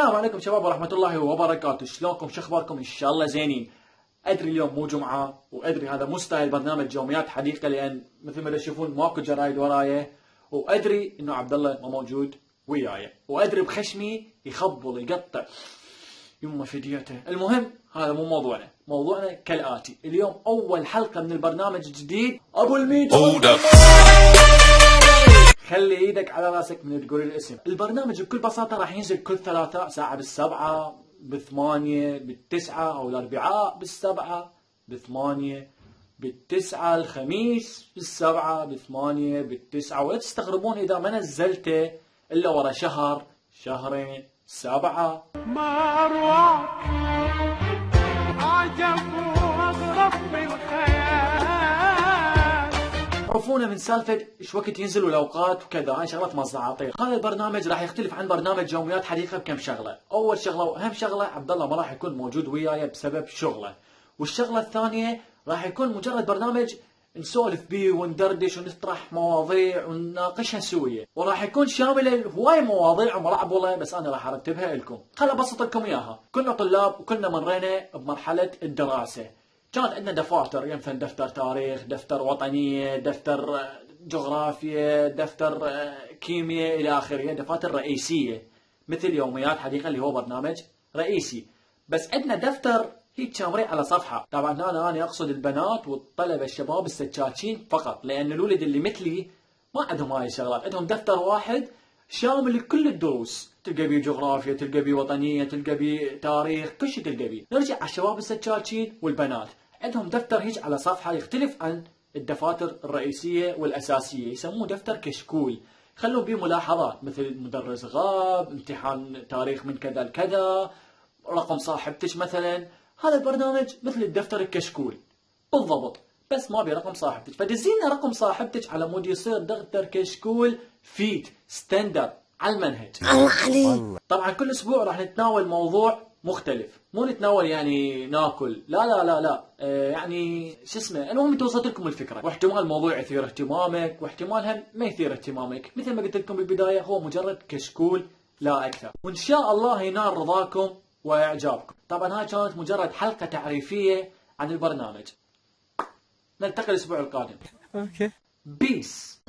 السلام عليكم شباب ورحمة الله وبركاته. شلونكم؟ شو اخباركم؟ ان شاء الله زينين. ادري اليوم مو جمعة، وادري هذا مو ستايل برنامج يوميات حديقة، لان مثل ما تشوفون ماكو جرايد ورايا، وادري انه عبد الله ما موجود وياي، وادري بخشمي يخبل يقطع يمه فديته. المهم هذا مو موضوعنا، موضوعنا كالآتي. اليوم اول حلقة من البرنامج الجديد ابو الميت. خلي ايدك على راسك من تقول الاسم. البرنامج بكل بساطة راح ينزل كل ثلاثاء ساعة بالسبعة، بالثمانية، بالتسعة، او الاربعاء بالسبعة، بالثمانية، بالتسعة، الخميس بالسبعة، بالثمانية، بالتسعة. ولا تستغربون اذا ما نزلته الا ورا شهر، شهرين، سبعة. ما أروع عجب وأغرب من خيال. عرفونا من سالفة ايش وقت ينزلوا الاوقات وكذا، هاي شغلات ما اعطيك. هذا البرنامج راح يختلف عن برنامج يوميات حديقة بكم شغلة. اول شغلة واهم شغلة، عبد الله ما راح يكون موجود وياي بسبب شغله. والشغلة الثانية راح يكون مجرد برنامج نسولف بيه وندردش ونطرح مواضيع ونناقشها سوية، وراح يكون شامل هواي مواضيع وملعبولة، بس انا راح ارتبها لكم. خل ابسط لكم اياها. كنا طلاب وكلنا مرينا بمرحلة الدراسة. كانت عندنا دفاتر، مثلا دفتر تاريخ، دفتر وطنية، دفتر جغرافيا، دفتر كيمياء الى اخره، دفاتر رئيسية مثل يوميات حديقة اللي هو برنامج رئيسي. بس عندنا دفتر هيك شامرين على صفحة. طبعا أنا أقصد البنات والطلبة الشباب السكاكين فقط، لأن الولد اللي مثلي ما عندهم هاي الشغلات. عندهم دفتر واحد شامل لكل الدروس، تلقى بيه جغرافيا، تلقى بيه وطنية، تلقى بيه تاريخ، كل شيء تلقى بيه. نرجع على الشباب السكاكين والبنات، عندهم دفتر هيك على صفحة يختلف عن الدفاتر الرئيسية والأساسية، يسموه دفتر كشكول. خلوا بيه ملاحظات مثل مدرس غاب، امتحان تاريخ من كذا لكذا، رقم صاحبتك مثلا. هذا البرنامج مثل الدفتر الكشكول بالضبط، بس ما برقم صاحبتك. فدزينا رقم صاحبتك على مود يصير دفتر كشكول فيت ستاندرد على المنهج. الله عليك. طبعا كل اسبوع راح نتناول موضوع مختلف. مو نتناول يعني ناكل، لا لا لا لا، يعني شو اسمه. المهم توصلت لكم الفكره، واحتمال موضوع يثير اهتمامك واحتمال ما يثير اهتمامك. مثل ما قلت لكم بالبدايه، هو مجرد كشكول لا اكثر، وان شاء الله ينال رضاكم واعجابكم. طبعا هاي كانت مجرد حلقه تعريفيه عن البرنامج. نلتقي الاسبوع القادم. اوكي. بيس.